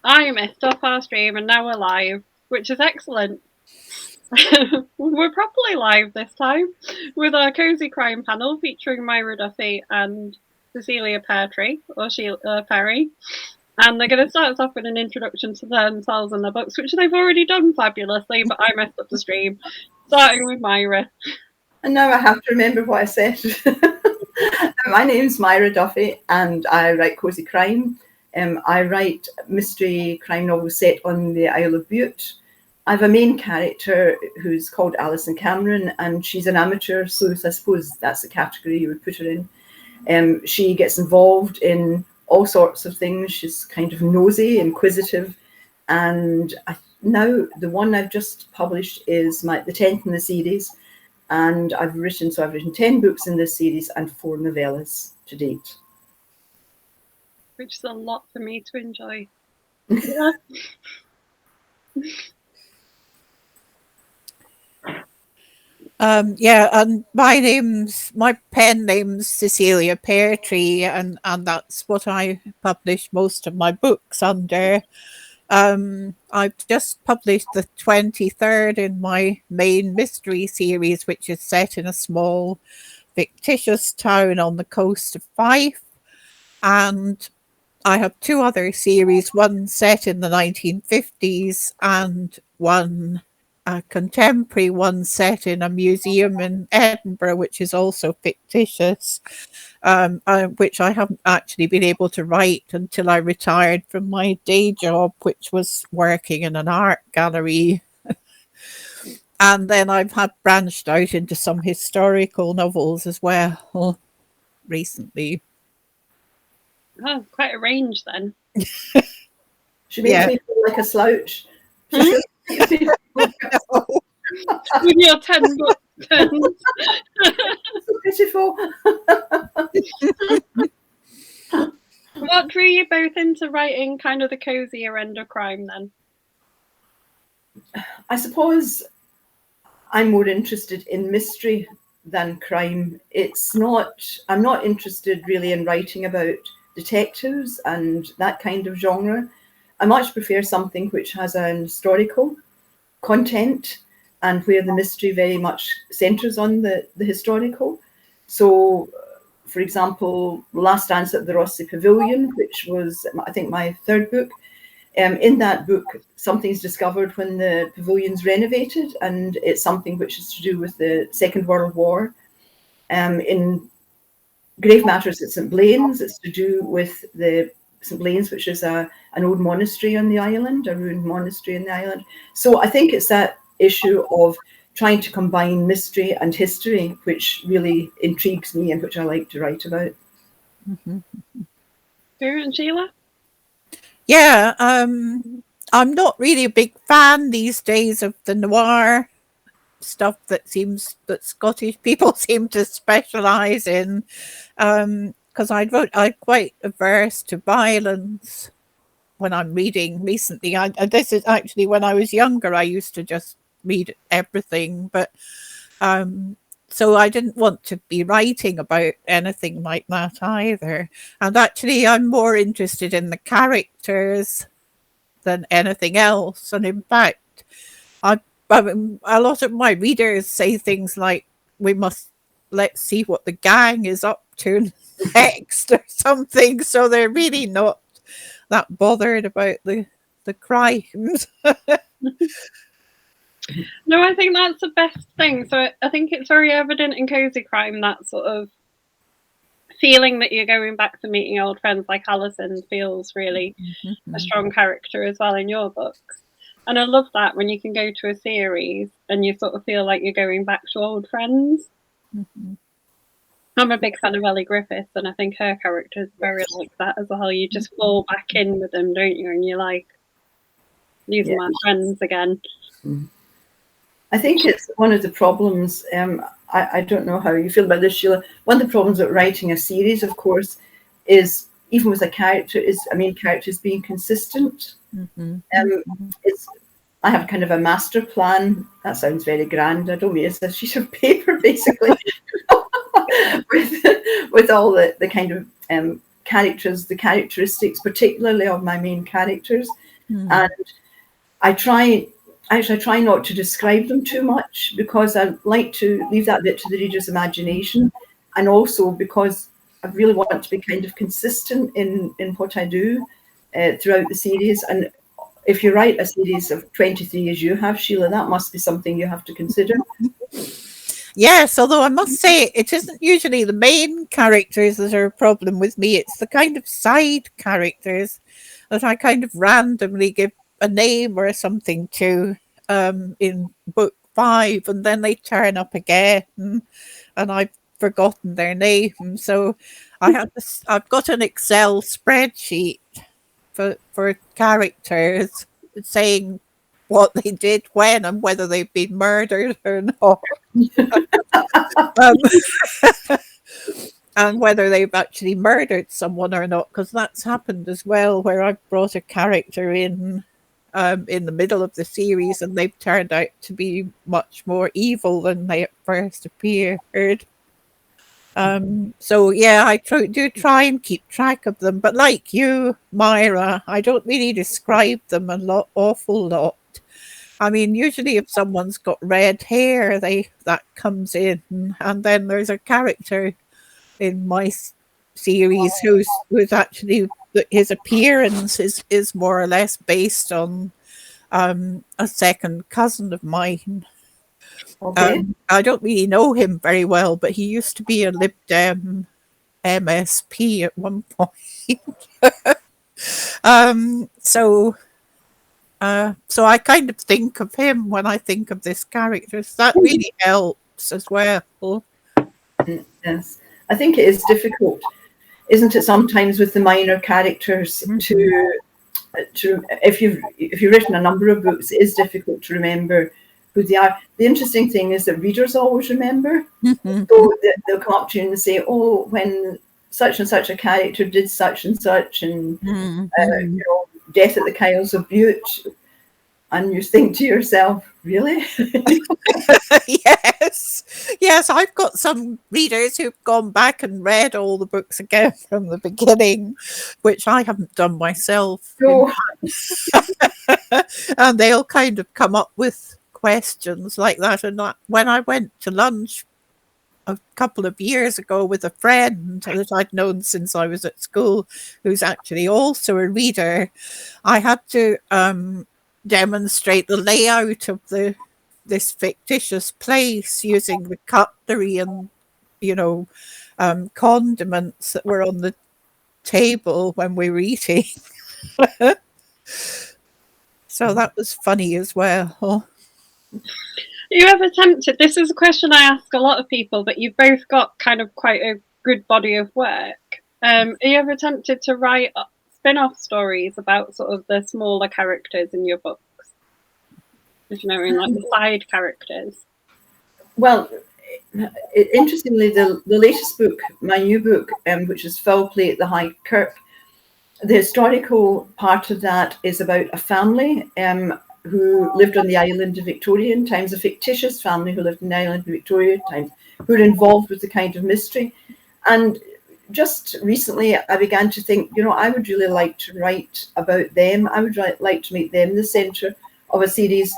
I missed up our stream and now we're live, which is excellent. We're properly live this time with our Cosy Crime panel featuring Myra Duffy and Cecilia Peartree, or Sheila Perry. And they're going to start us off with an introduction to themselves and their books, which they've already done fabulously, but I messed up the stream. Starting with Myra. And now I have to remember what I said. My name's Myra Duffy and I write Cosy Crime. I write mystery crime novels set on the Isle of Bute. I have a main character who's called Alison Cameron, and she's an amateur, so I suppose that's the category you would put her in. She gets involved in all sorts of things. She's kind of nosy, inquisitive, and now the one I've just published is the 10th in the series, and I've written 10 books in this series and 4 novellas to date. Which is a lot for me to enjoy. And my pen name's Cecilia Peartree, and that's what I publish most of my books under. I've just published the 23rd in my main mystery series, which is set in a small fictitious town on the coast of Fife, and I have 2 other series, one set in the 1950s and one contemporary one set in a museum in Edinburgh, which is also fictitious, which I haven't actually been able to write until I retired from my day job, which was working in an art gallery. And then I've branched out into some historical novels as well recently. Oh, quite a range then. She makes me feel like a slouch. With your 10 books. So pitiful. What drew you both into writing kind of the cozier end of crime then? I suppose I'm more interested in mystery than crime. I'm not interested really in writing about detectives and that kind of genre. I much prefer something which has an historical content and where the mystery very much centres on the historical. So, for example, Last Dance at the Rossi Pavilion, which was, I think, my 3rd book. In that book, something's discovered when the pavilion's renovated, and it's something which is to do with the Second World War. In Grave Matters at St. Blaine's, it's to do with the St. Blaine's, which is an old monastery on the island, a ruined monastery on the island. So I think it's that issue of trying to combine mystery and history, which really intrigues me and which I like to write about. Mm-hmm. And Sheila? Yeah, I'm not really a big fan these days of the noir stuff that Scottish people seem to specialise in, because I'm quite averse to violence when I'm reading recently. This is actually when I was younger, I used to just read everything, but so I didn't want to be writing about anything like that either. And actually, I'm more interested in the characters than anything else. And in fact, a lot of my readers say things like, let's see what the gang is up to next or something. So they're really not that bothered about the crimes. No, I think that's the best thing. So I think it's very evident in Cosy Crime, that sort of feeling that you're going back to meeting old friends, like Alison feels really a strong character as well in your books. And I love that when you can go to a series and you sort of feel like you're going back to old friends. Mm-hmm. I'm a big fan of Ellie Griffiths, and I think her character is very like that as well. You just fall back in with them, don't you? And you're like, these are my friends again. I think it's one of the problems. I don't know how you feel about this, Sheila. One of the problems with writing a series, of course, is even with a character, main character is being consistent. Mm-hmm. I have kind of a master plan. That sounds very grand. I don't mean it's a sheet of paper, basically, with all the kind of characters, the characteristics, particularly of my main characters. And I try not to describe them too much, because I like to leave that bit to the reader's imagination, and also because I really want to be kind of consistent in what I do throughout the series. And if you write a series of 23 as you have, Sheila, that must be something you have to consider. Yes, although I must say it isn't usually the main characters that are a problem with me. It's the kind of side characters that I kind of randomly give a name or something to in book 5, and then they turn up again and I've forgotten their name. So I've got an Excel spreadsheet for characters saying what they did when and whether they've been murdered or not. And whether they've actually murdered someone or not, because that's happened as well, where I've brought a character in the middle of the series and they've turned out to be much more evil than they at first appeared. So yeah, I do try and keep track of them, but like you, Myra, I don't really describe them awful lot. I mean, usually if someone's got red hair, that comes in, and then there's a character in my series who's actually, his appearance is more or less based on a second cousin of mine. Okay. I don't really know him very well, but he used to be a Lib Dem MSP at one point. So I kind of think of him when I think of this character. So that really helps as well. Yes, I think it is difficult, isn't it, sometimes with the minor characters to if you've written a number of books, it is difficult to remember who they are. The interesting thing is that readers always remember. So they'll come up to you and say, "Oh, when such and such a character did such and such, and you know, Death at the Kyles of Butte," and you think to yourself, "Really?" Yes, I've got some readers who've gone back and read all the books again from the beginning, which I haven't done myself. So, and they'll kind of come up with questions like that. And when I went to lunch a couple of years ago with a friend that I'd known since I was at school, who's actually also a reader, I had to demonstrate the layout of this fictitious place using the cutlery and, you know, condiments that were on the table when we were eating. So that was funny as well. Are you ever tempted? This is a question I ask a lot of people, but you've both got kind of quite a good body of work. Are you ever tempted to write spin-off stories about sort of the smaller characters in your books? If you know what I mean, like the side characters. Well, interestingly, the latest book, my new book, which is Foul Play at the High Kirk, the historical part of that is about a family who lived on the island in Victorian times, a fictitious family who lived on the island in Victorian times, who were involved with the kind of mystery. And just recently, I began to think, you know, I would really like to write about them. I would like to make them the centre of a series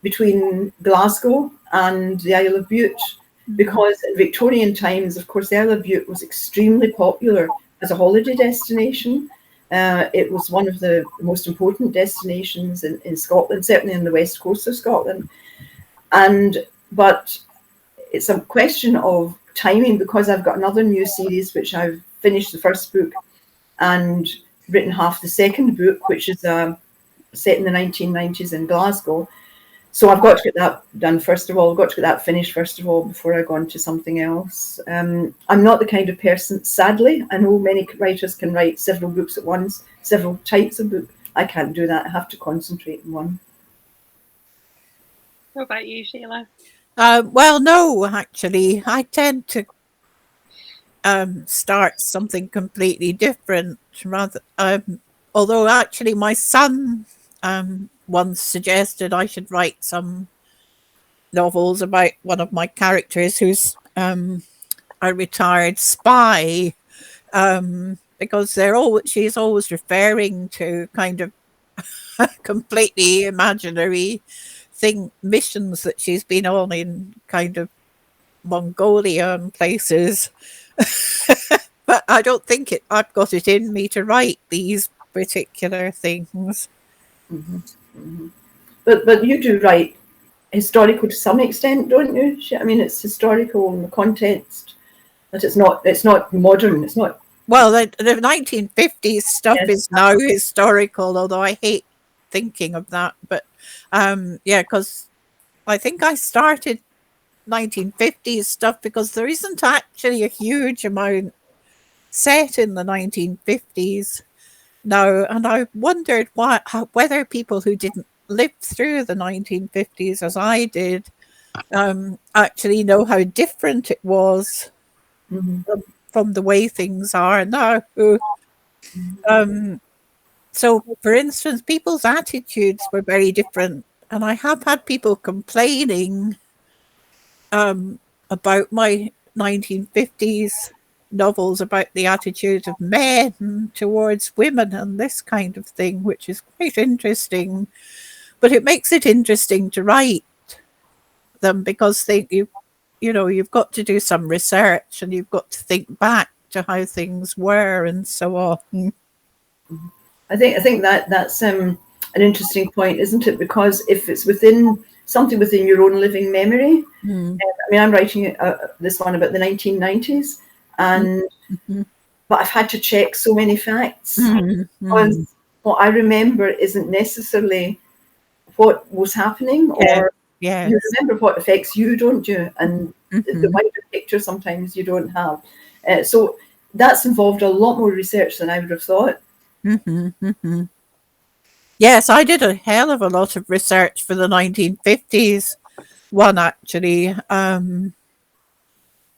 between Glasgow and the Isle of Bute, because in Victorian times, of course, the Isle of Bute was extremely popular as a holiday destination. It was one of the most important destinations in Scotland, certainly in the west coast of Scotland. But it's a question of timing, because I've got another new series, which I've finished the first book and written half the second book, which is set in the 1990s in Glasgow. So I've got to get that done first of all. I've got to get that finished first of all before I go on to something else. I'm not the kind of person, sadly, I know many writers can write several books at once, several types of book. I can't do that. I have to concentrate on one. What about you, Sheila? Well, no, actually, I tend to start something completely different. Although actually my son once suggested I should write some novels about one of my characters who's a retired spy because she's always referring to kind of completely imaginary missions that she's been on in kind of Mongolia and places. But I don't think I've got it in me to write these particular things. Mm-hmm. Mm-hmm. But you do write historical to some extent, don't you? I mean, it's historical in the context, but it's not modern. It's not. Well, the 1950s stuff Yes. is now historical, although I hate thinking of that. But yeah, because I think I started 1950s stuff because there isn't actually a huge amount set in the 1950s now, and I wondered whether people who didn't live through the 1950s as I did actually know how different it was from the way things are now. So, for instance, people's attitudes were very different, and I have had people complaining about my 1950s novels about the attitude of men towards women and this kind of thing, which is quite interesting. But it makes it interesting to write them because you've got to do some research and you've got to think back to how things were and so on. I think that's an interesting point, isn't it? Because if it's something within your own living memory, I mean, I'm writing this one about the 1990s, but I've had to check so many facts because what I remember isn't necessarily what was happening, or you remember what affects you, don't you? And the wider picture sometimes you don't have. So that's involved a lot more research than I would have thought. Yes, I did a hell of a lot of research for the 1950s one, actually,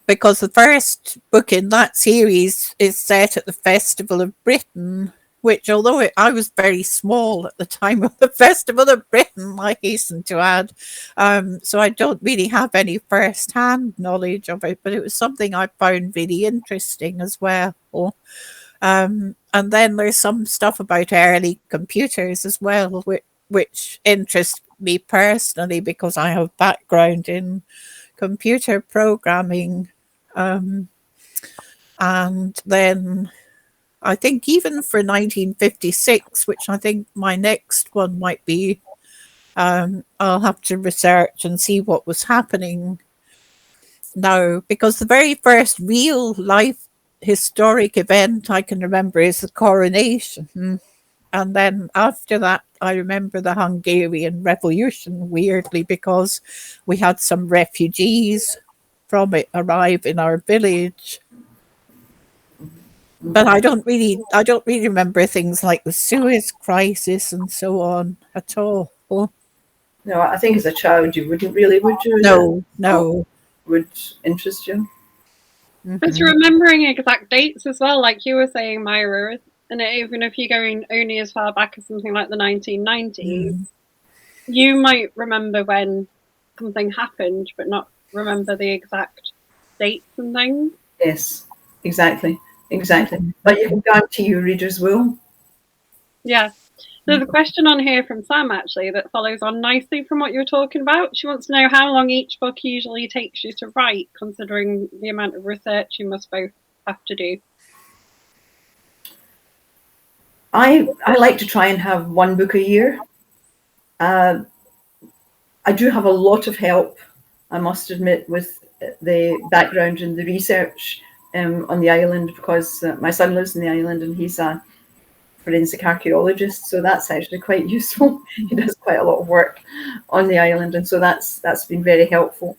because the first book in that series is set at the Festival of Britain, which, although I was very small at the time of the Festival of Britain, I hasten to add, so I don't really have any first-hand knowledge of it, but it was something I found really interesting as well. And then there's some stuff about early computers as well, which interests me personally because I have background in computer programming. And then I think even for 1956, which I think my next one might be, I'll have to research and see what was happening now, because the very first real life historic event I can remember is the coronation. And then after that, I remember the Hungarian Revolution, weirdly, because we had some refugees from it arrive in our village. But I don't really remember things like the Suez Crisis and so on at all. No, I think as a child you wouldn't really, would you? No. Would interest you. But you're remembering exact dates as well, like you were saying, Myra, and even if you're going only as far back as something like the 1990s, you might remember when something happened, but not remember the exact dates and things. Yes, exactly. But you can guarantee your readers will. Yeah. There's a question on here from Sam, actually, that follows on nicely from what you were talking about. She wants to know how long each book usually takes you to write, considering the amount of research you must both have to do. I like to try and have one book a year. I do have a lot of help, I must admit, with the background and the research on the island, because my son lives in the island and he's a forensic archaeologist, so that's actually quite useful. He does quite a lot of work on the island, and so that's been very helpful.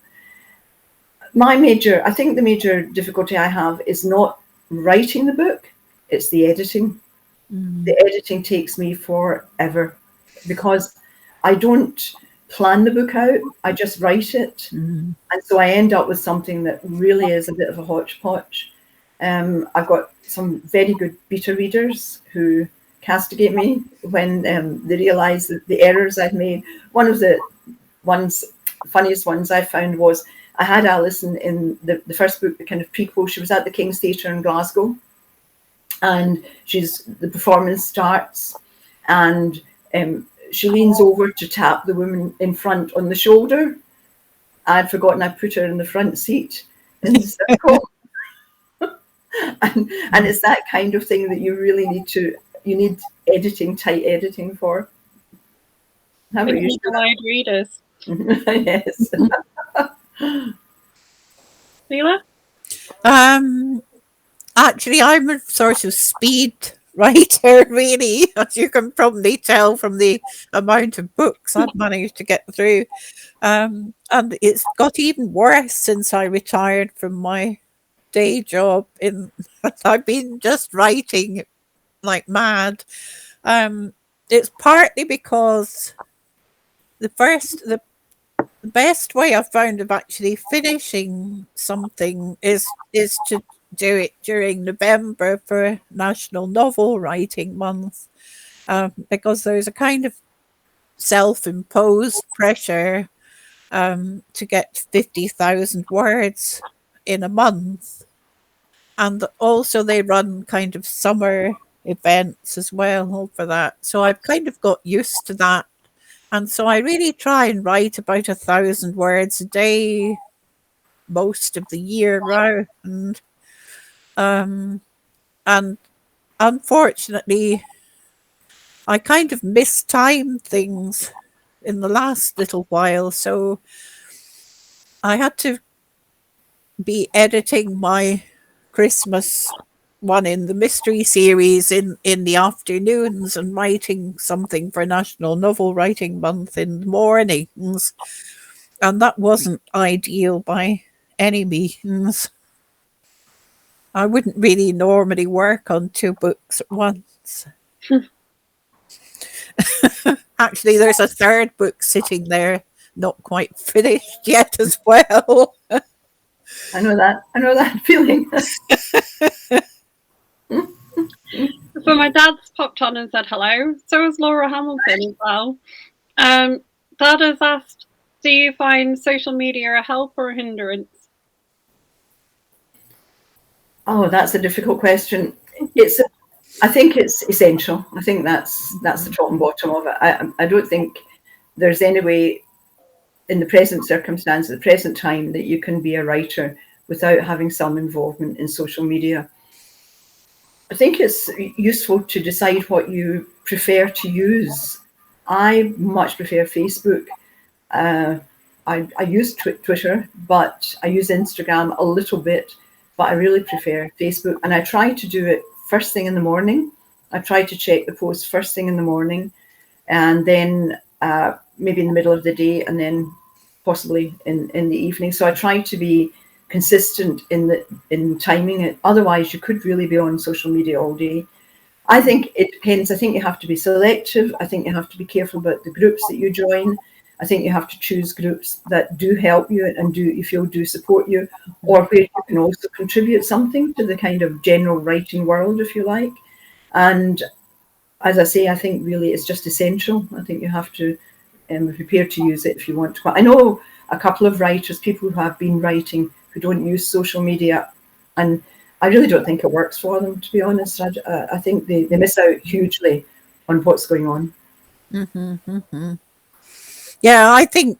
I think the major difficulty I have is not writing the book, it's the editing. The editing takes me forever because I don't plan the book out, I just write it. And so I end up with something that really is a bit of a hodgepodge. I've got some very good beta readers who castigate me when they realise the errors I've made. One of the funniest ones I found was I had Alison in the first book, the kind of prequel. She was at the King's Theatre in Glasgow, and the performance starts, and she leans over to tap the woman in front on the shoulder. I'd forgotten I put her in the front seat in the circle. and it's that kind of thing that you really need editing, tight editing for. How about you? Eagle-eyed readers. Yes. Sheila? Actually, I'm a sort of speed writer, really, as you can probably tell from the amount of books I've managed to get through. And it's got even worse since I retired from my day job. I've been just writing like mad. It's partly because the best way I've found of actually finishing something is to do it during November for National Novel Writing Month, because there's a kind of self-imposed pressure to get 50,000 words in a month, and also they run kind of summer events as well for that. So I've kind of got used to that. And so I really try and write about 1,000 words a day most of the year round. And unfortunately, I kind of mistimed things in the last little while. So I had to be editing my Christmas one in the mystery series in the afternoons and writing something for National Novel Writing Month in the mornings. And that wasn't ideal by any means. I wouldn't really normally work on 2 books at once. Actually, there's a 3rd book sitting there, not quite finished yet as well. I know that feeling. So my dad's popped on and said hello. So has Laura Hamilton as well. Dad has asked, do you find social media a help or a hindrance? Oh, that's a difficult question. I think it's essential. I think that's the top and bottom of it. I don't think there's any way in the present circumstance, at the present time, that you can be a writer without having some involvement in social media. I think it's useful to decide what you prefer to use. I much prefer Facebook. I use Twitter, but I use Instagram a little bit, but I really prefer Facebook. And I try to do it first thing in the morning. I try to check the post first thing in the morning, and then maybe in the middle of the day, and then possibly in the evening. So I try to be consistent in timing it. Otherwise, you could really be on social media all day. I think it depends. I think you have to be selective. I think you have to be careful about the groups that you join. I think you have to choose groups that do help you and do support you, or where you can also contribute something to the kind of general writing world, if you like. And as I say, I think really it's just essential. I think you have to be prepared to use it if you want to. I know a couple of writers, people who have been writing, who don't use social media, and I really don't think it works for them, to be honest. I think they miss out hugely on what's going on. Mm-hmm, mm-hmm. Yeah, I think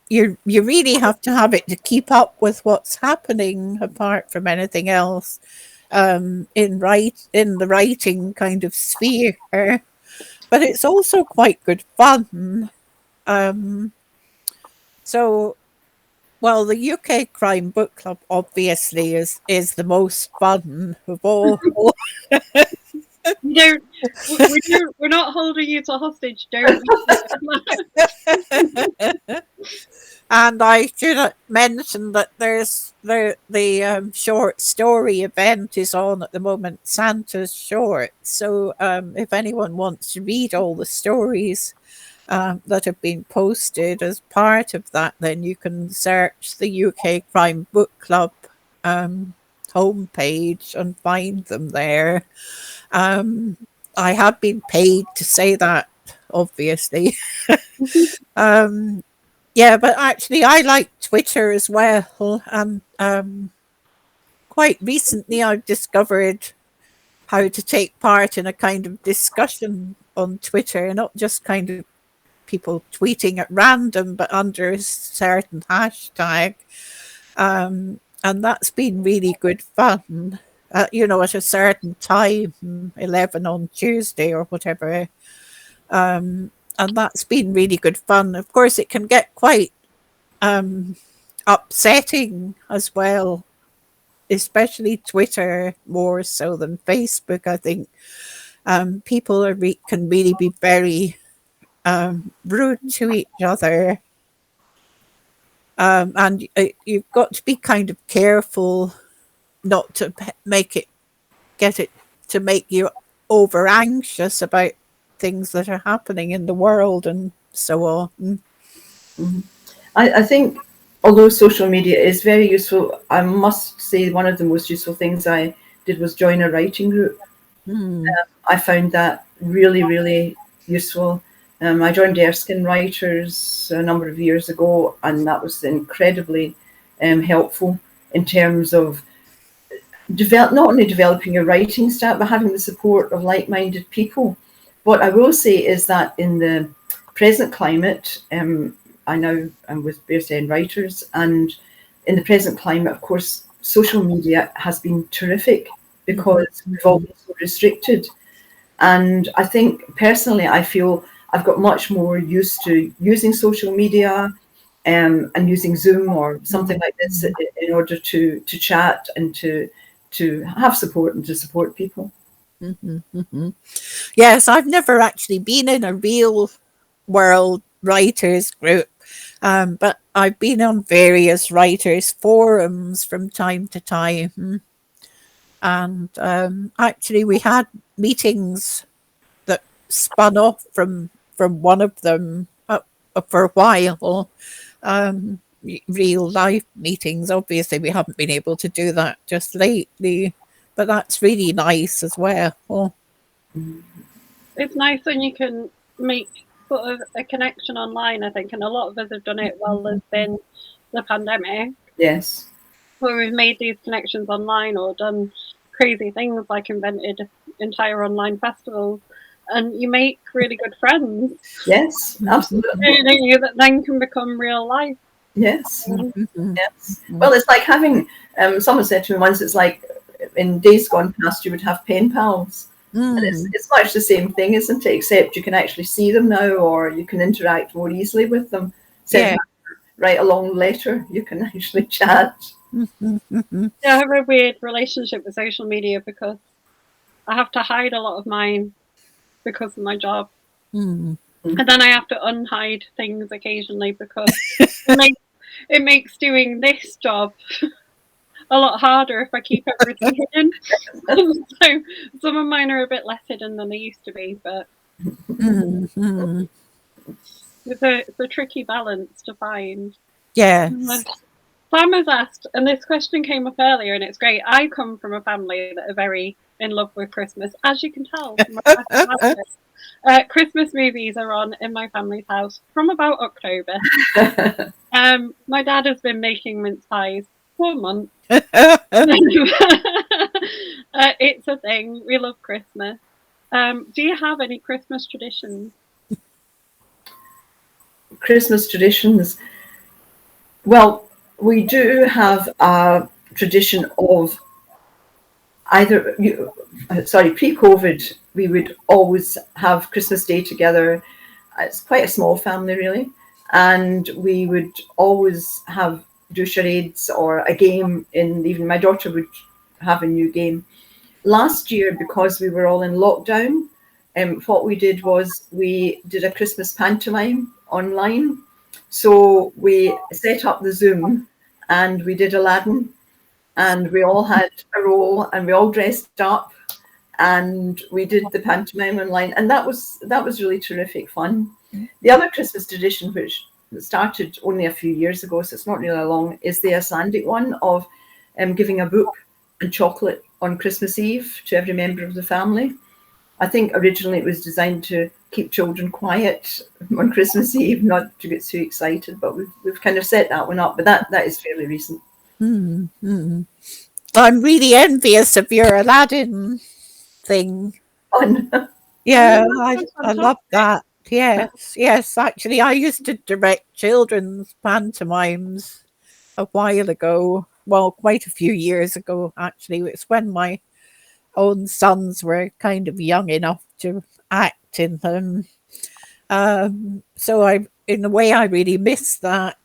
you really have to have it to keep up with what's happening, apart from anything else, in the writing kind of sphere. But it's also quite good fun. So, well, the UK Crime Book Club obviously is the most fun of all. We're not holding you to hostage, don't And I should mention that there's the short story event is on at the moment, Santa's Short. So if anyone wants to read all the stories that have been posted as part of that, then you can search the UK Crime Book Club homepage and find them there. I have been paid to say that, obviously. Yeah, but actually I like Twitter as well. And quite recently I've discovered how to take part in a kind of discussion on Twitter, not just kind of people tweeting at random, but under a certain hashtag. And that's been really good fun. At a certain time, 11 on Tuesday or whatever. And that's been really good fun. Of course, it can get quite upsetting as well, especially Twitter more so than Facebook, I think. People can really be very rude to each other. And you've got to be kind of careful not to get it to make you over anxious about things that are happening in the world and so on. Mm-hmm. I think although social media is very useful, I must say one of the most useful things I did was join a writing group. I found that really, really useful. I joined Erskine Writers a number of years ago, and that was incredibly helpful in terms of not only developing your writing style, but having the support of like-minded people. What I will say is that in the present climate, I now am with Bearsden Writers, and in the present climate, of course, social media has been terrific because we've all been so restricted. And I think personally, I feel I've got much more used to using social media and using Zoom or something like this in order to chat and to have support and to support people. Yes, I've never actually been in a real world writers group, but I've been on various writers forums from time to time. And actually we had meetings that spun off from one of them for a while. Real life meetings. Obviously we haven't been able to do that just lately, but that's really nice as well. It's nice when you can make sort of a connection online, I think, and a lot of us have done it while there's been the pandemic. Yes. Where we've made these connections online or done crazy things like invented entire online festivals, and you make really good friends. Yes, absolutely. You that then can become real life. Yes. Yes. Well, it's like having, someone said to me once, it's like in days gone past, you would have pen pals. And it's much the same thing, isn't it? Except you can actually see them now, or you can interact more easily with them. Write a long letter, you can actually chat. Yeah, I have a weird relationship with social media because I have to hide a lot of mine because of my job. And then I have to unhide things occasionally because it makes doing this job a lot harder if I keep everything hidden. So some of mine are a bit less hidden than they used to be, but it's a tricky balance to find. Yes. Sam has asked, and this question came up earlier, and it's great. I come from a family that are very in love with Christmas, as you can tell. Christmas movies are on in my family's house from about October. My dad has been making mince pies for a month. It's a thing. We love Christmas. Do you have any Christmas traditions? Christmas traditions. Well, we do have a tradition of pre-COVID, we would always have Christmas Day together. It's quite a small family, really. And we would always do charades or a game even my daughter would have a new game. Last year, because we were all in lockdown, what we did was we did a Christmas pantomime online. So we set up the Zoom and we did Aladdin, and we all had a role and we all dressed up and we did the pantomime online, and that was really terrific fun. The other Christmas tradition, which started only a few years ago, so it's not really long, is the Icelandic one of giving a book and chocolate on Christmas Eve to every member of the family. I think originally it was designed to keep children quiet on Christmas Eve, not to get too excited, but we've kind of set that one up, but that is fairly recent. I'm really envious of your Aladdin thing. Fun. Yeah, Oh, I that's love fantastic. that. Yes. Actually, I used to direct children's pantomimes a while ago. Well, quite a few years ago, actually. It's when my own sons were kind of young enough to act in them. So in a way, I really miss that.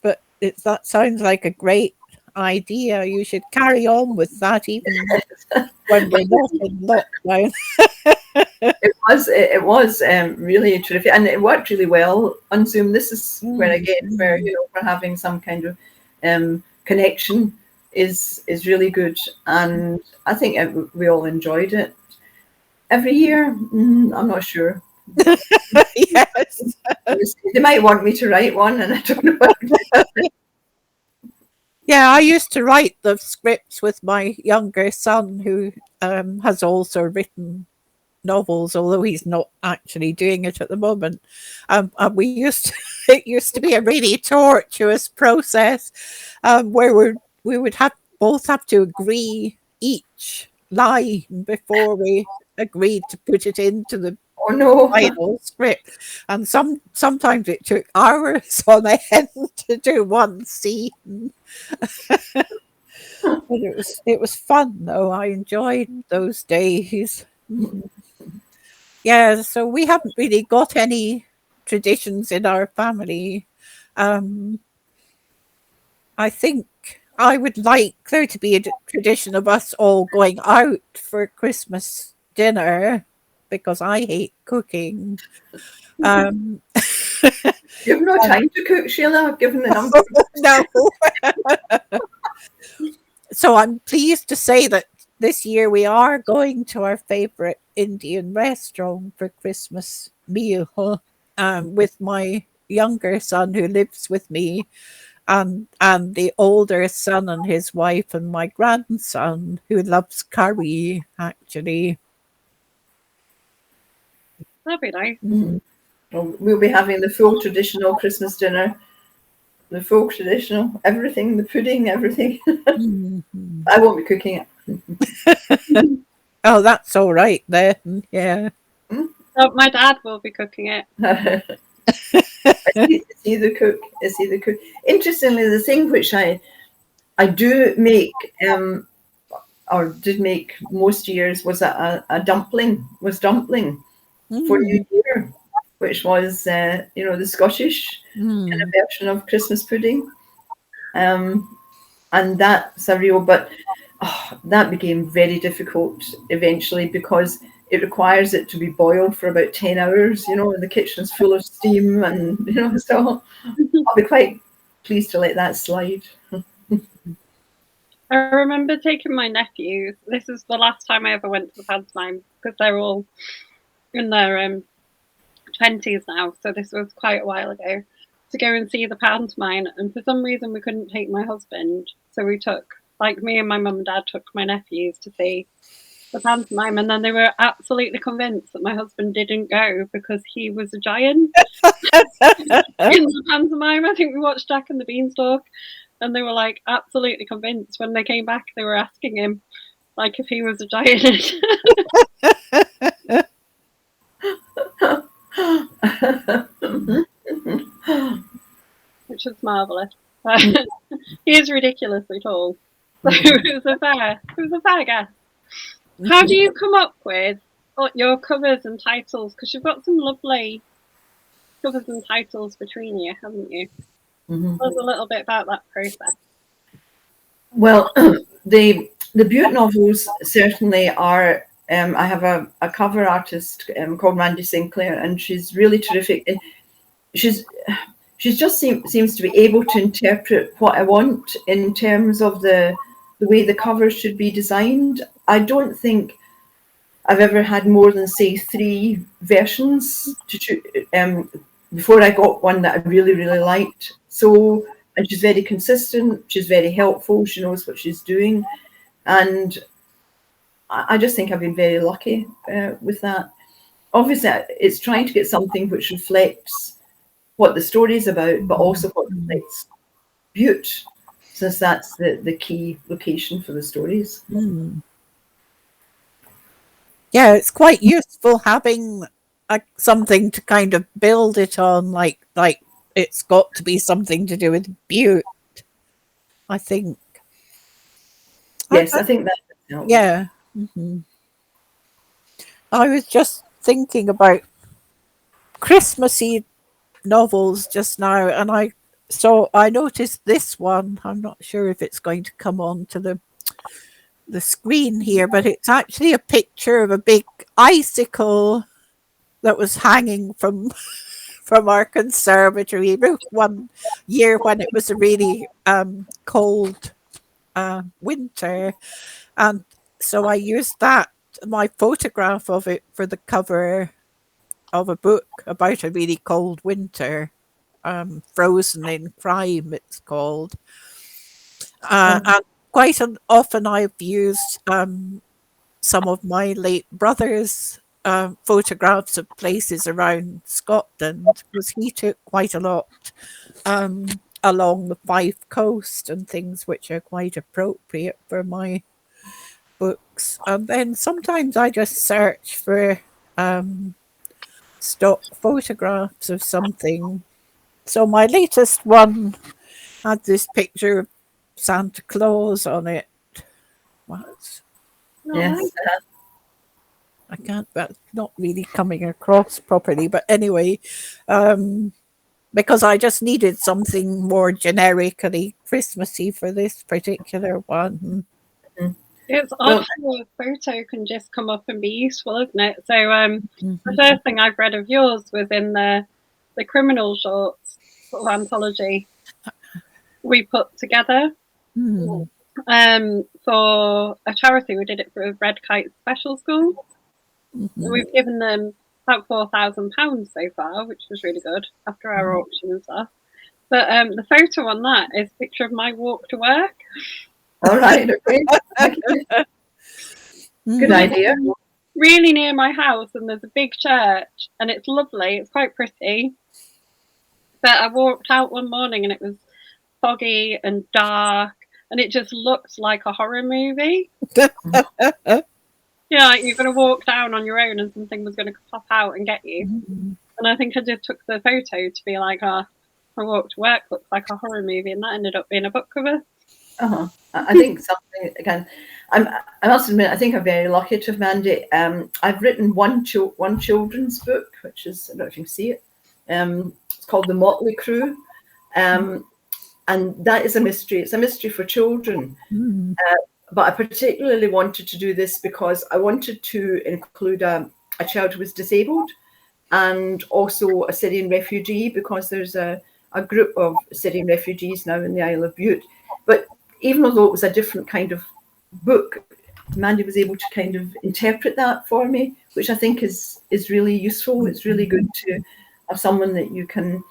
But that sounds like a great idea. You should carry on with that even when we're not in lockdown. It was really terrific, and it worked really well on Zoom. This is where we're having some kind of connection is really good, and I think we all enjoyed it. Every year, I'm not sure. Yes. They might want me to write one, and I don't know. Yeah, I used to write the scripts with my younger son, who has also written novels, although he's not actually doing it at the moment. And we used to, it used to be a really tortuous process, where we would both have to agree each line before we agreed to put it into the Oh no! final script. And sometimes it took hours on end to do one scene. But it was fun though. I enjoyed those days. Yeah, so we haven't really got any traditions in our family. I think I would like there to be a tradition of us all going out for Christmas dinner, because I hate cooking. Um, You've no time to cook, Sheila, given the number. no. So I'm pleased to say that this year we are going to our favorite Indian restaurant for Christmas meal, with my younger son who lives with me, and the older son and his wife, and my grandson who loves curry, actually. That'd be nice. Well, we'll be having the full traditional Christmas dinner. The full traditional, everything, the pudding, everything. Mhm. I won't be cooking it. Oh, that's all right then. Yeah. Oh, my dad will be cooking it. Is he the cook? Is he the cook? Interestingly, the thing which I do make, or did make most years, was a dumpling. For New Year, which was the Scottish kind of version of Christmas pudding, and that's a real. But that became very difficult eventually, because it requires it to be boiled for about 10 hours, and the kitchen's full of steam, and so I'll be quite pleased to let that slide. I remember taking my nephews. This is the last time I ever went to the pantomime, because they're all in their 20s now, so this was quite a while ago, to go and see the pantomime. And for some reason we couldn't take my husband, so we took, like, me and my mum and dad took my nephews to see the pantomime, and then they were absolutely convinced that my husband didn't go because he was a giant in the pantomime. I think we watched Jack and the Beanstalk, and they were like absolutely convinced. When they came back, they were asking him like if he was a giant. Which was marvellous. He is ridiculously tall. So it was a fair guess. How do you come up with your covers and titles? Because you've got some lovely covers and titles between you, haven't you? Tell us a little bit about that process. Well, the Bute novels certainly are. I have a cover artist called Randy Sinclair, and she's really terrific. And she's just seems to be able to interpret what I want in terms of the way the covers should be designed. I don't think I've ever had more than, say, 3 versions to choose, before I got one that I really, really liked. So, and she's very consistent, she's very helpful, she knows what she's doing. And I just think I've been very lucky with that. Obviously, it's trying to get something which reflects what the story is about, but also what reflects Bute, since that's the key location for the stories. Yeah, it's quite useful having something to kind of build it on, like it's got to be something to do with Butte, I think. Yes, I think that would help. Yeah. Hmm. I was just thinking about Christmassy novels just now, and I noticed this one. I'm not sure if it's going to come on to the screen here, but it's actually a picture of a big icicle that was hanging from our conservatory roof one year when it was a really cold winter, and so I used my photograph of it for the cover of a book about a really cold winter. Frozen in Crime, it's called. And quite often I've used some of my late brother's photographs of places around Scotland, because he took quite a lot um, along the Fife coast and things which are quite appropriate for my books. And then sometimes I just search for stock photographs of something. So my latest one had this picture of Santa Claus on it. What? Yes. I can't, that's not really coming across properly. But anyway, because I just needed something more generically Christmassy for this particular one. It's odd how a photo can just come up and be useful, isn't it? So the first thing I've read of yours was in the criminal shorts sort of anthology we put together for a charity. We did it for a Red Kite Special School. We've given them about £4,000 so far, which was really good after our auction and stuff. But the photo on that is a picture of my walk to work. All right. Okay. Good idea. Really near my house, and there's a big church, and it's lovely. It's quite pretty. But I walked out one morning, and it was foggy and dark, and it just looked like a horror movie. Yeah, like you're going to walk down on your own, and something was going to pop out and get you. And I think I just took the photo to be like, my walk to work looks like a horror movie, and that ended up being a book cover. I think something again. I must admit, I think I'm very lucky to have Mandy. I've written one children's book, which is, I don't know if you can see it. It's called The Motley Crew, and that is a mystery. It's a mystery for children. But I particularly wanted to do this because I wanted to include a child who was disabled and also a Syrian refugee, because there's a group of Syrian refugees now in the Isle of Bute. But even although it was a different kind of book, Mandy was able to kind of interpret that for me, which I think is really useful. It's really good to have someone that you can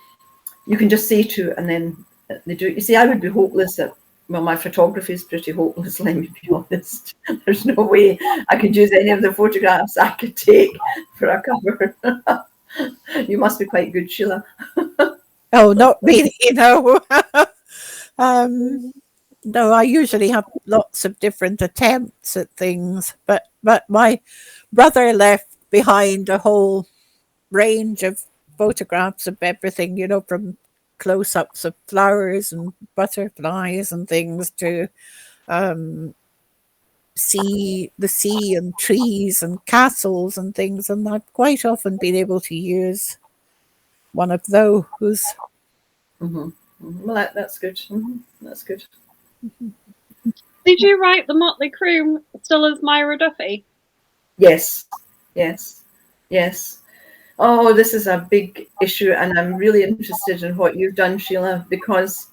just say to, and then they do it. You see, I would be hopeless at, well, my photography is pretty hopeless, let me be honest. There's no way I could use any of the photographs I could take for a cover. You must be quite good, Sheila. Oh, not really, No, I usually have lots of different attempts at things, but my brother left behind a whole range of photographs of everything, from close-ups of flowers and butterflies and things to the sea and trees and castles and things, and I've quite often been able to use one of those. Well, that's good. That's good. Did you write the Motley Crew still as Myra Duffy? Yes. Oh, this is a big issue, and I'm really interested in what you've done, Sheila, because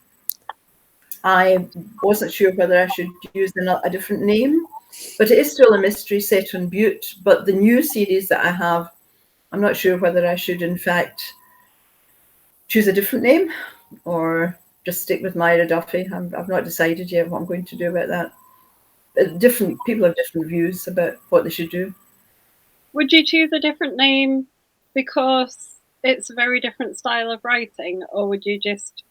I wasn't sure whether I should use a different name, but it is still a mystery set on Bute. But the new series that I have, I'm not sure whether I should, in fact, choose a different name or just stick with Myra Duffy. I've not decided yet what I'm going to do about that. Different people have different views about what they should do. Would you choose a different name because it's a very different style of writing, or would you just...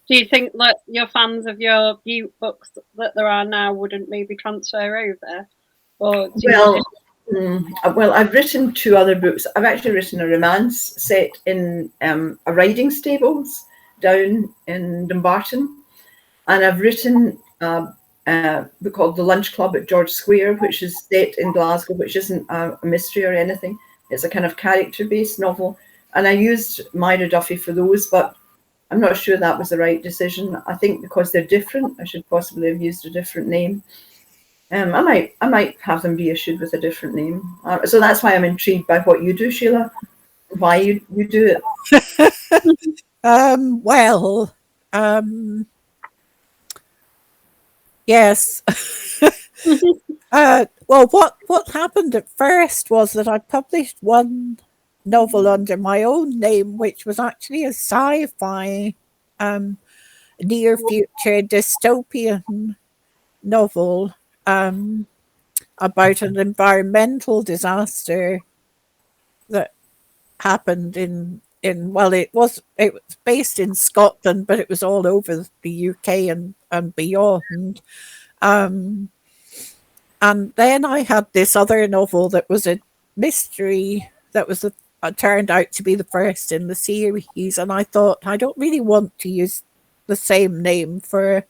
Do you think that your fans of your Butte books that there are now wouldn't maybe transfer over? Or Well, I've written 2 other books. I've actually written a romance set in a riding stables down in Dumbarton, and I've written a book called The Lunch Club at George Square, which is set in Glasgow, which isn't a mystery or anything. It's a kind of character-based novel, and I used Myra Duffy for those, but I'm not sure that was the right decision. I think because they're different, I should possibly have used a different name. I might have them reissued with a different name. So that's why I'm intrigued by what you do, Sheila. Why you do it. Well, yes. Well, what happened at first was that I published one novel under my own name, which was actually a sci-fi near future dystopian novel about an environmental disaster that happened in well, it was based in Scotland, but it was all over the UK and beyond. And then I had this other novel that was a mystery that was turned out to be the first in the series, and I thought I don't really want to use the same name for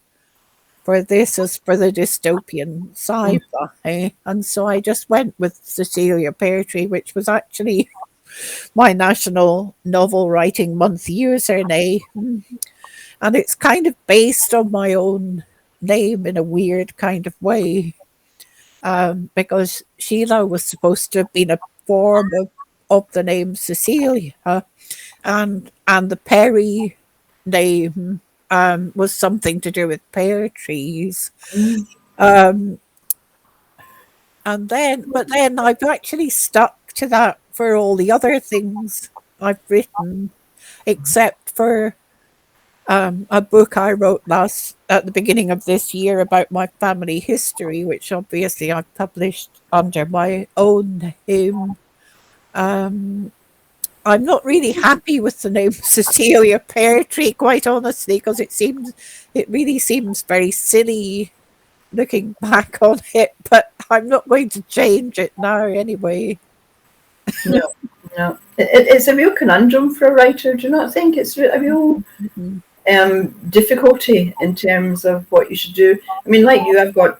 this as for the dystopian sci-fi, and so I just went with Cecilia Peartree, which was actually my National Novel Writing Month username, and it's kind of based on my own name in a weird kind of way, because Sheila was supposed to have been a form of the name Cecilia, and the Perry name was something to do with pear trees. But then I've actually stuck to that for all the other things I've written, except for a book I wrote at the beginning of this year about my family history, which obviously I've published under my own name. I'm not really happy with the name Cecilia Peartree, quite honestly, because it really seems very silly looking back on it, but I'm not going to change it now anyway. No. It's a real conundrum for a writer, do you not think? It's a real difficulty in terms of what you should do. I mean, like you, I've got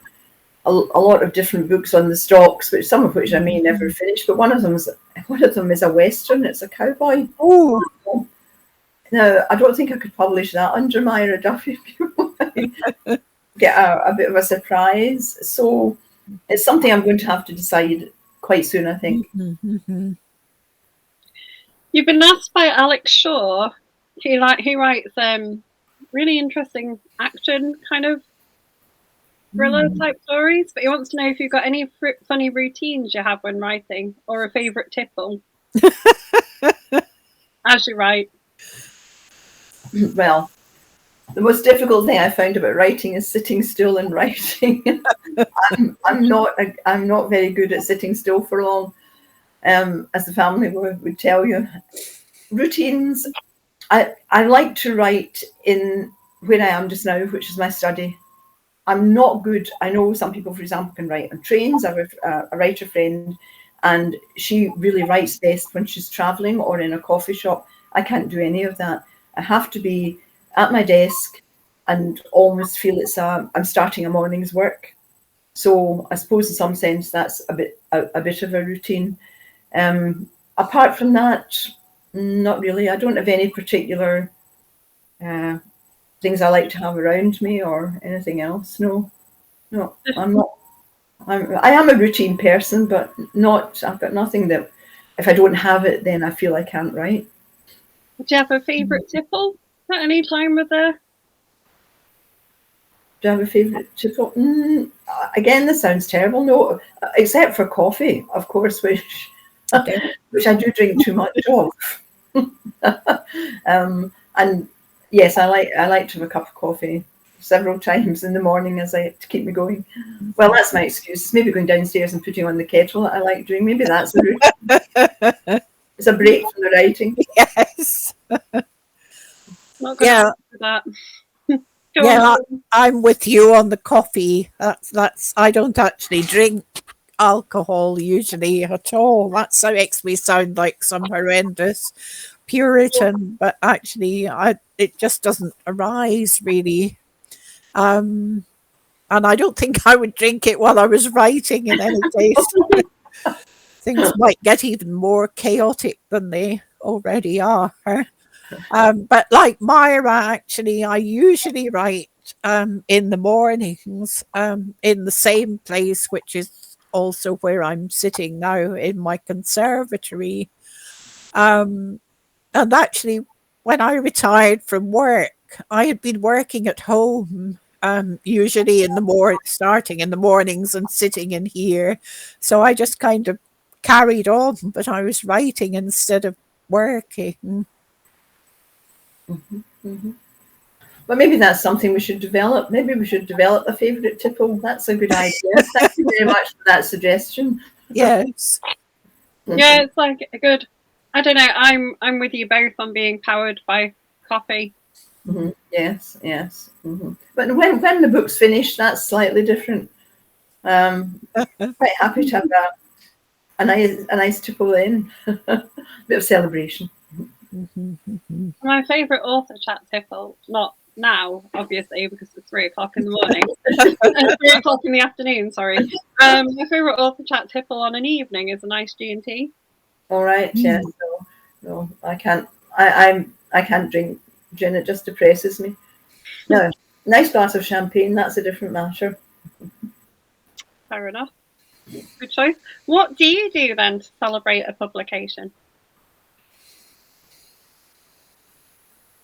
a lot of different books on the stocks, which some of which I may never finish, but one of them is a Western. It's a cowboy. Oh. Now, I don't think I could publish that under Myra Duffy if get a bit of a surprise. So it's something I'm going to have to decide quite soon, I think. You've been asked by Alex Shaw, he writes really interesting action kind of thriller type stories, but he wants to know if you've got any funny routines you have when writing, or a favourite tipple as you write. Well, the most difficult thing I found about writing is sitting still and writing. I'm not very good at sitting still for long, as the family would tell you. Routines, I like to write in where I am just now, which is my study. I'm not good. I know some people, for example, can write on trains. I have a writer friend, and she really writes best when she's traveling or in a coffee shop. I can't do any of that. I have to be at my desk and almost feel I'm starting a morning's work. So I suppose in some sense that's a bit of a routine. Apart from that, not really. I don't have any particular things I like to have around me or anything else. No, I'm not. I am a routine person, but not. I've got nothing that if I don't have it, then I feel I can't write. Do you have a favourite tipple at any time of the? Do I have a favourite tipple? Again, this sounds terrible. No, except for coffee, of course, which I do drink too much of. And yes, I like to have a cup of coffee several times in the morning to keep me going. Well, that's my excuse. It's maybe going downstairs and putting on the kettle that I like doing. Maybe that's a routine. It's a break from the writing. Yes. Not gonna answer that. I'm with you on the coffee. That's I don't actually drink alcohol usually at all. That makes me sound like some horrendous Puritan, but actually, it just doesn't arise really. And I don't think I would drink it while I was writing in any case. Things might get even more chaotic than they already are. But like Myra, actually, I usually write in the mornings in the same place, which is also where I'm sitting now in my conservatory. And actually, when I retired from work, I had been working at home, usually starting in the mornings and sitting in here. So I just kind of carried on, but I was writing instead of working. Mm-hmm, mm-hmm. But maybe that's something we should develop. Maybe we should develop a favourite tipple. That's a good idea. Thank you very much for that suggestion. Yes. Yeah, it's like a good. I don't know. I'm with you both on being powered by coffee. Mm-hmm. Yes, yes. Mm-hmm. But when the book's finished, that's slightly different. Quite happy to have a nice tipple in, bit of celebration. My favourite author chat tipple, not now, obviously, because it's 3 o'clock in the morning. 3 o'clock in the afternoon, sorry. My favourite author chat tipple on an evening is a nice G&T. All right, yes. No, I can't. I can't drink gin. It just depresses me. No, nice glass of champagne. That's a different matter. Fair enough. Good choice. What do you do then to celebrate a publication?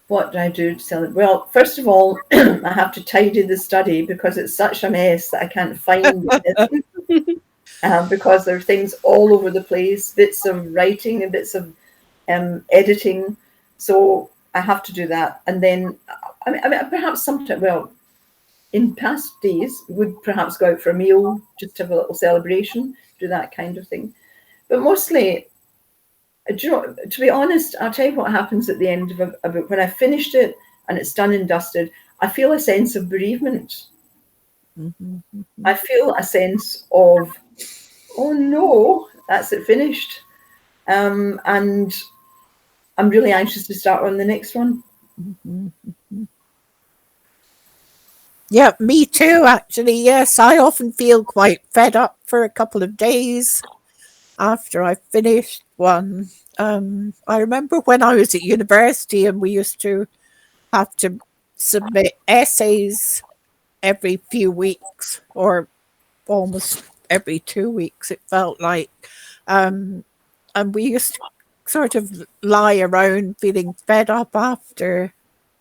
What do I do to celebrate? Well, first of all, I have to tidy the study because it's such a mess that I can't find it. Because there are things all over the place, bits of writing and bits of editing. So I have to do that. And then, I mean perhaps sometime, well, in past days, would perhaps go out for a meal, just have a little celebration, do that kind of thing. But mostly, do you know, to be honest, I'll tell you what happens at the end of a book. When I finished it and it's done and dusted, I feel a sense of bereavement. I feel a sense of, oh no, that's it finished. And I'm really anxious to start on the next one. Yeah, me too, actually. Yes, I often feel quite fed up for a couple of days after I finished one. I remember when I was at university and we used to have to submit essays every few weeks or almost every 2 weeks, it felt like. And we used to sort of lie around feeling fed up after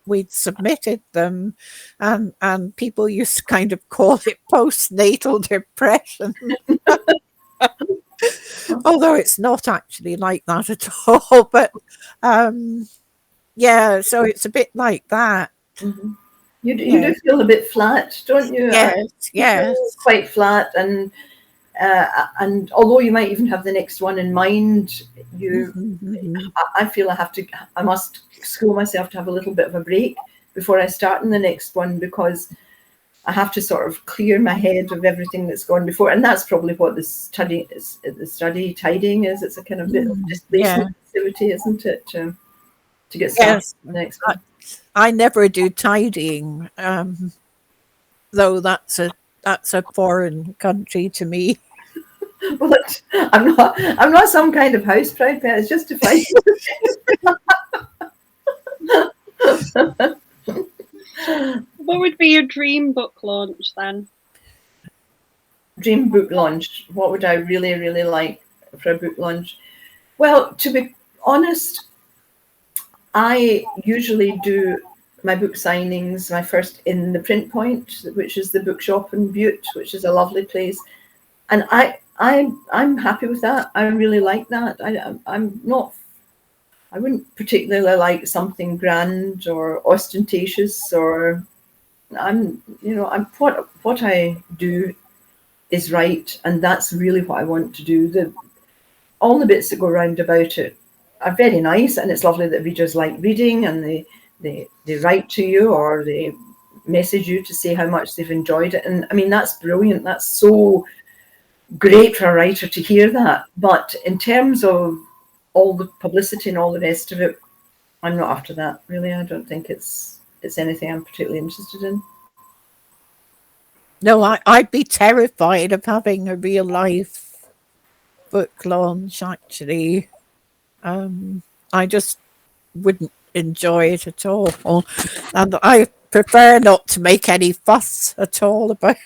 we'd submitted them, and people used to kind of call it postnatal depression. Although it's not actually like that at all, but yeah, so it's a bit like that. Mm-hmm. You do feel a bit flat, don't you? Yes. Quite flat, and although you might even have the next one in mind, I feel I must school myself to have a little bit of a break before I start in the next one, because I have to sort of clear my head of everything that's gone before, and that's probably what the study tidying is. It's a kind of bit of displacement activity, isn't it? To get started in the next one. I never do tidying, though that's a foreign country to me. Well, I'm not some kind of house proud pet. It's just to find. What would be your dream book launch then? Dream book launch. What would I really, really like for a book launch? Well, to be honest, I usually do my book signings, my first in the Print Point, which is the bookshop in Butte, which is a lovely place. And I'm happy with that. I really like that. I wouldn't particularly like something grand or ostentatious, or what I do is right, and that's really what I want to do. All the bits that go round about it are very nice, and it's lovely that readers like reading, and they write to you or they message you to say how much they've enjoyed it. And I mean, that's brilliant. That's so great for a writer to hear that. But in terms of all the publicity and all the rest of it, I'm not after that, really. I don't think it's anything I'm particularly interested in. No, I'd be terrified of having a real life book launch, actually. I just wouldn't enjoy it at all. And I prefer not to make any fuss at all about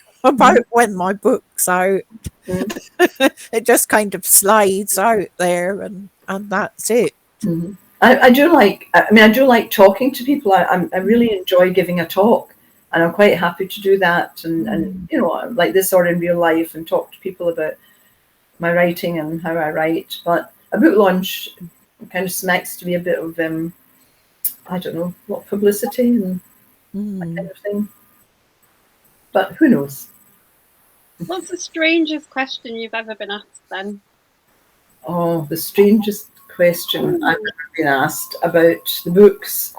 when my book's out. It just kind of slides out there and that's it. Mm-hmm. I do like talking to people. I really enjoy giving a talk, and I'm quite happy to do that. And you know, like this or in real life, and talk to people about my writing and how I write. But a book launch kind of smacks to me a bit of I don't know, what publicity and that kind of thing. But who knows? What's the strangest question you've ever been asked then? Oh, the strangest question I've ever been asked about the books.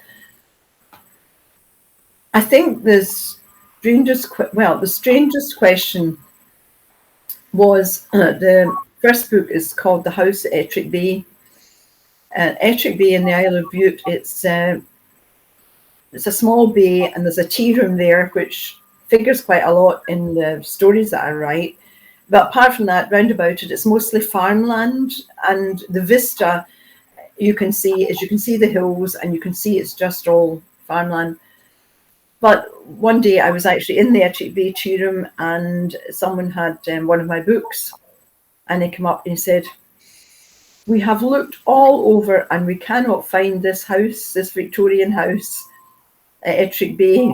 I think the strangest question was the first book is called The House at Ettrick Bay. Ettrick Bay in the Isle of Bute, it's a small bay, and there's a tea room there, which figures quite a lot in the stories that I write. But apart from that, round about it, it's mostly farmland, and the vista you can see the hills, and you can see it's just all farmland. But one day I was actually in the Ettrick Bay tea room, and someone had one of my books, and he came up and he said, "We have looked all over and we cannot find this house, this Victorian house at Ettrick Bay."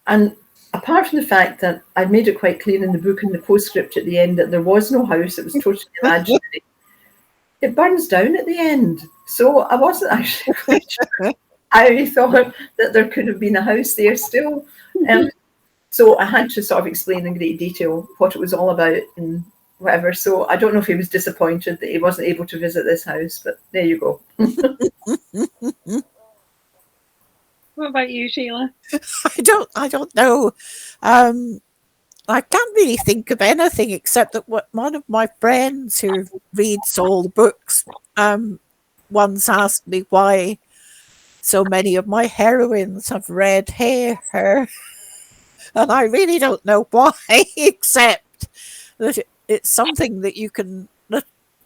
And apart from the fact that I'd made it quite clear in the book, in the postscript at the end, that there was no house, it was totally imaginary, it burns down at the end. So I wasn't actually quite sure. I thought that there could have been a house there still. So I had to sort of explain in great detail what it was all about and whatever. So I don't know if he was disappointed that he wasn't able to visit this house, but there you go. What about you, Sheila? I don't know. I can't really think of anything except that one of my friends who reads all the books once asked me why so many of my heroines have red hair. And I really don't know why, except that it's something that you can,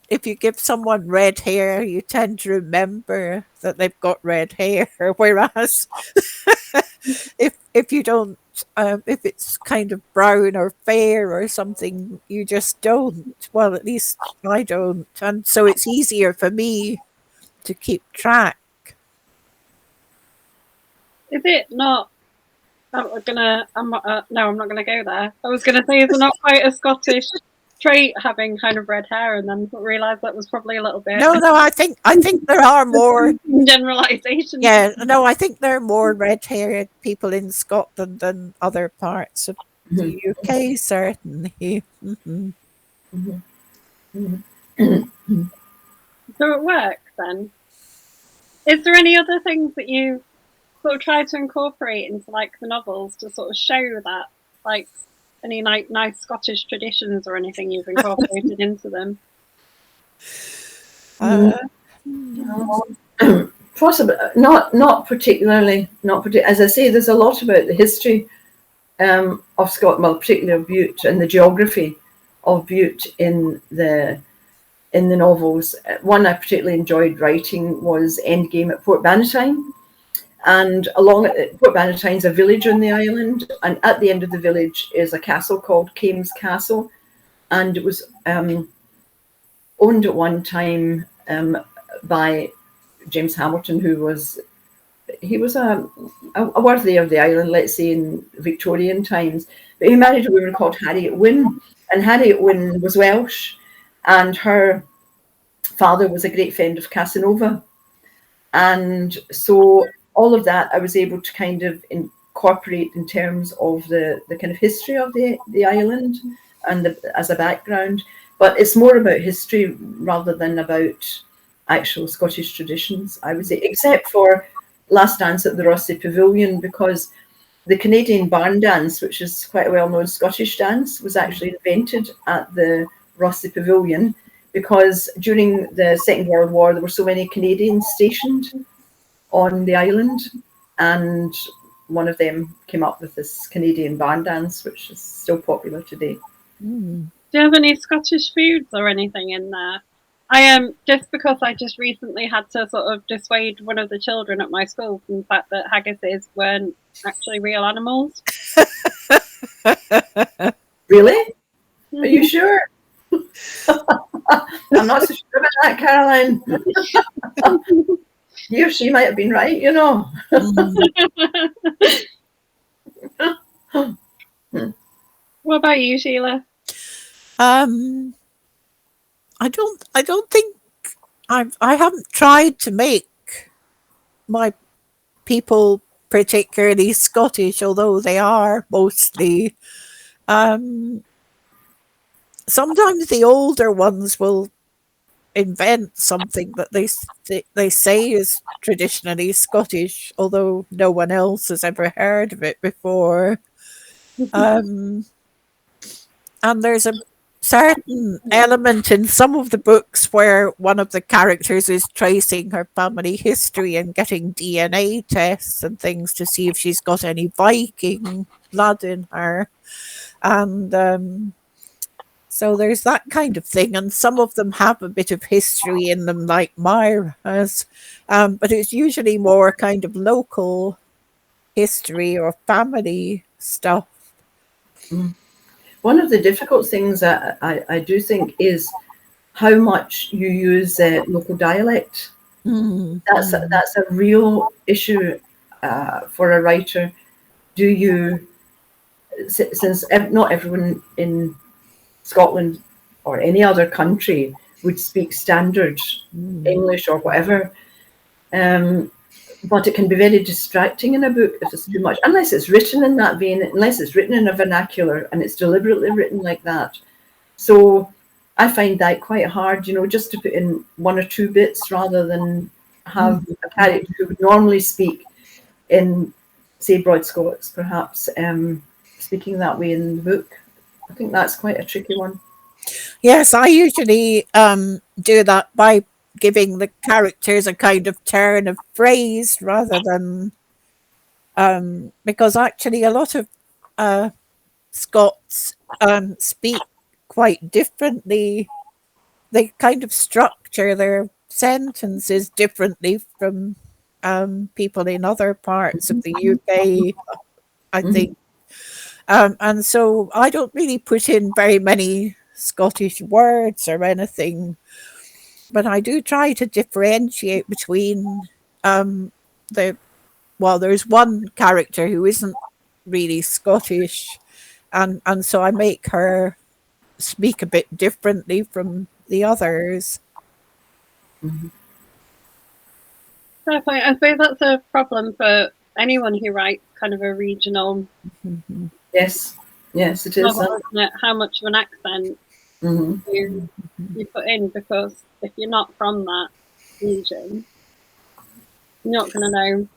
if you give someone red hair, you tend to remember that they've got red hair, whereas if you don't, if it's kind of brown or fair or something, you just don't. Well, at least I don't. And so it's easier for me to keep track. Is it not? I'm not gonna go there. I was gonna say, is it not quite a Scottish trait having kind of red hair, and then realised that was probably a little bit. No, I think there are more generalisations. Yeah, no, I think there are more red-haired people in Scotland than other parts of the UK, certainly. Mm-hmm. Mm-hmm. So at work, then, is there any other things that you sort of try to incorporate into like the novels to sort of show that, like, any like nice Scottish traditions or anything you've incorporated into them? Possibly not particularly. As I say, there's a lot about the history of Scotland, well, particularly of Bute, and the geography of Bute in the novels. One I particularly enjoyed writing was Endgame at Port Bannatyne. And along Port Bannatyne's a village on the island, and at the end of the village is a castle called Kames Castle, and it was owned at one time by James Hamilton, who was a worthy of the island, let's say, in Victorian times. But he married a woman called Harriet Wynne, and Harriet Wynne was Welsh, and her father was a great friend of Casanova, and so all of that I was able to kind of incorporate in terms of the kind of history of the island and as a background. But it's more about history rather than about actual Scottish traditions, I would say, except for Last Dance at the Rossi Pavilion, because the Canadian barn dance, which is quite a well-known Scottish dance, was actually invented at the Rossi Pavilion because during the Second World War, there were so many Canadians stationed on the island, and one of them came up with this Canadian barn dance, which is still popular today. Mm. Do you have any Scottish foods or anything in there? I am just because I just recently had to sort of dissuade one of the children at my school from the fact that haggises weren't actually real animals. Really? Are you sure? I'm not so sure about that, Caroline. He or she might have been right, you know. What about you, Sheila? I don't think I haven't tried to make my people particularly Scottish, although they are mostly. Sometimes the older ones will invent something that they say is traditionally Scottish, although no one else has ever heard of it before. And there's a certain element in some of the books where one of the characters is tracing her family history and getting DNA tests and things to see if she's got any Viking blood in her. And so there's that kind of thing, and some of them have a bit of history in them, like Myra has, but it's usually more kind of local history or family stuff. One of the difficult things that I do think is how much you use local dialect. That's a real issue for a writer. Do you, since not everyone in Scotland or any other country would speak standard English or whatever, but it can be very distracting in a book if it's too much, unless it's written in that vein, unless it's written in a vernacular and it's deliberately written like that. So I find that quite hard, you know, just to put in one or two bits rather than have a character who would normally speak in, say, Broad Scots, perhaps, speaking that way in the book. I think that's quite a tricky one. Yes, I usually do that by giving the characters a kind of turn of phrase rather than because actually a lot of Scots speak quite differently. They kind of structure their sentences differently from people in other parts of the UK, I think. And so I don't really put in very many Scottish words or anything, but I do try to differentiate between there's one character who isn't really Scottish, and so I make her speak a bit differently from the others. Fair point. I suppose that's a problem for anyone who writes kind of a regional. Yes, it is. Novel, isn't it? How much of an accent you put in, because if you're not from that region, you're not going to know.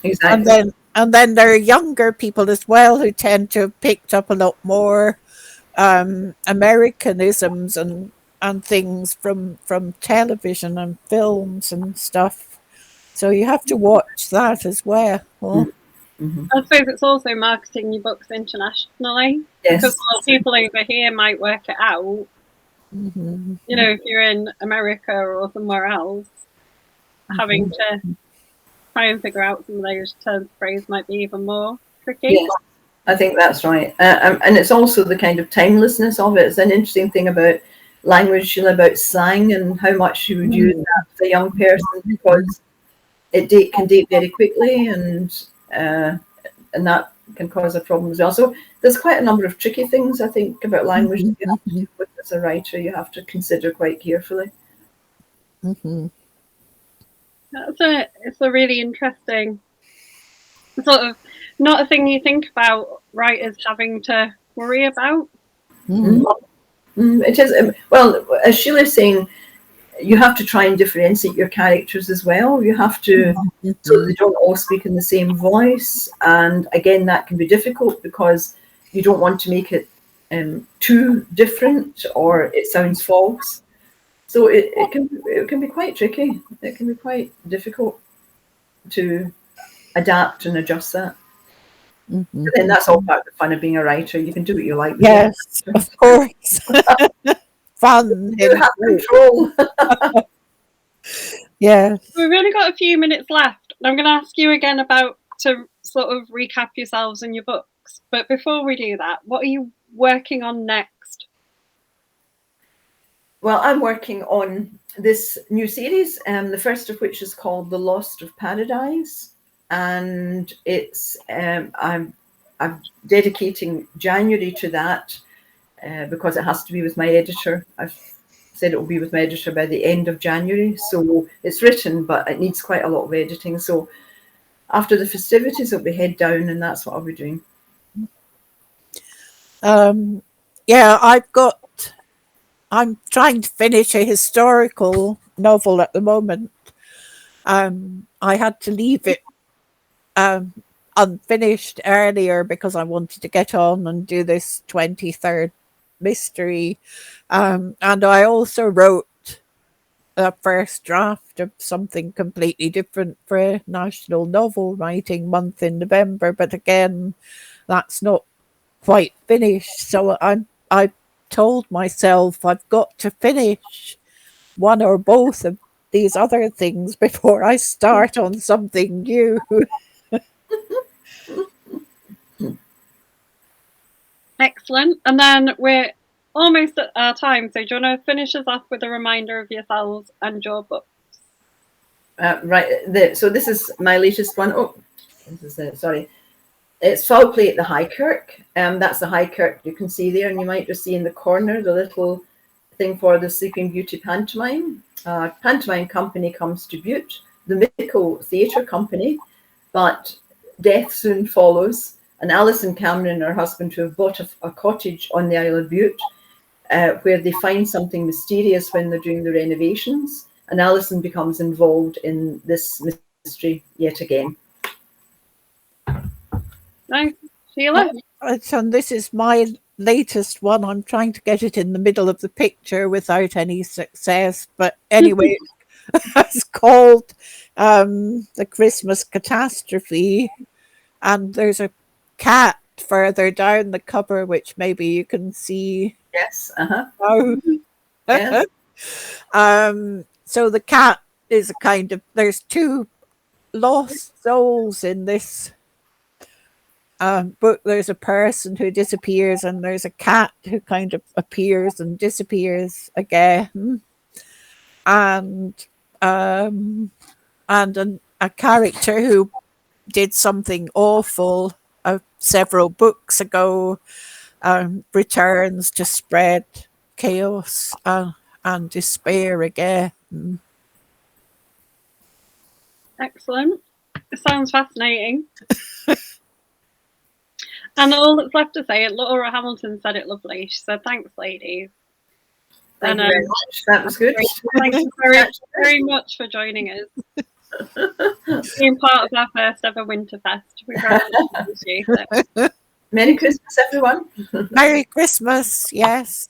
Exactly. And then there are younger people as well who tend to have picked up a lot more Americanisms and things from television and films and stuff. So you have to watch that as well. I suppose it's also marketing your books internationally. Yes. Because a lot of people over here might work it out. You know, if you're in America or somewhere else, having to try and figure out some of those terms of phrase might be even more tricky. Yes, I think that's right. And it's also the kind of timelessness of it. It's an interesting thing about language, about slang and how much you would use that as a young person, because it can date very quickly, and that can cause a problem as well. So there's quite a number of tricky things, I think, about language that you have to deal with as a writer. You have to consider quite carefully. It's a really interesting sort of, not a thing you think about writers having to worry about. It is. Well, as Sheila's saying, you have to try and differentiate your characters as well. You have to, so that they don't all speak in the same voice. And again, that can be difficult because you don't want to make it too different or it sounds false. So it can be quite tricky. It can be quite difficult to adapt and adjust that. And then that's all part of the fun of being a writer. You can do what you like. Yes, of course. Fun. You have control. Yes. We've only got a few minutes left. I'm going to ask you again to sort of recap yourselves and your books. But before we do that, what are you working on next? Well, I'm working on this new series, the first of which is called The Lost of Paradise. And it's I'm dedicating January to that because it has to be with my editor. I've said it will be with my editor by the end of January. So it's written, but it needs quite a lot of editing. So after the festivities, I'll be head down, and that's what I'll be doing. Yeah, I'm trying to finish a historical novel at the moment. I had to leave it unfinished earlier because I wanted to get on and do this 23rd mystery. And I also wrote a first draft of something completely different for a National Novel Writing Month in November. But again, that's not quite finished. So I told myself I've got to finish one or both of these other things before I start on something new. Excellent. And then we're almost at our time. So do you want to finish us off with a reminder of yourselves and your books? Right. So this is my latest one. Oh, this is sorry. It's Foul Play at the High Kirk. That's the High Kirk you can see there, and you might just see in the corner the little thing for the Sleeping Beauty pantomime. Pantomime company comes to Bute, the mythical theatre company, but death soon follows. And Alison Cameron and her husband, who have bought a cottage on the Isle of Bute, where they find something mysterious when they're doing the renovations. And Alison becomes involved in this mystery yet again. Nice. Sheila? And this is my latest one. I'm trying to get it in the middle of the picture without any success. But anyway, it's called The Christmas Catastrophe. And there's a cat further down the cover, which maybe you can see. Yes. Oh. Yes. So the cat is a kind of, there's two lost souls in this book. There's a person who disappears, and there's a cat who kind of appears and disappears again. And a character who did something awful several books ago returns to spread chaos and despair again. Excellent. It sounds fascinating. And all that's left to say, Laura Hamilton said it lovely. She said, thanks, ladies. Thank you very much. That was good. Thank you very, very much for joining us. Being part of our first ever Winterfest. We very much appreciate it. Merry Christmas, everyone. Merry Christmas, yes.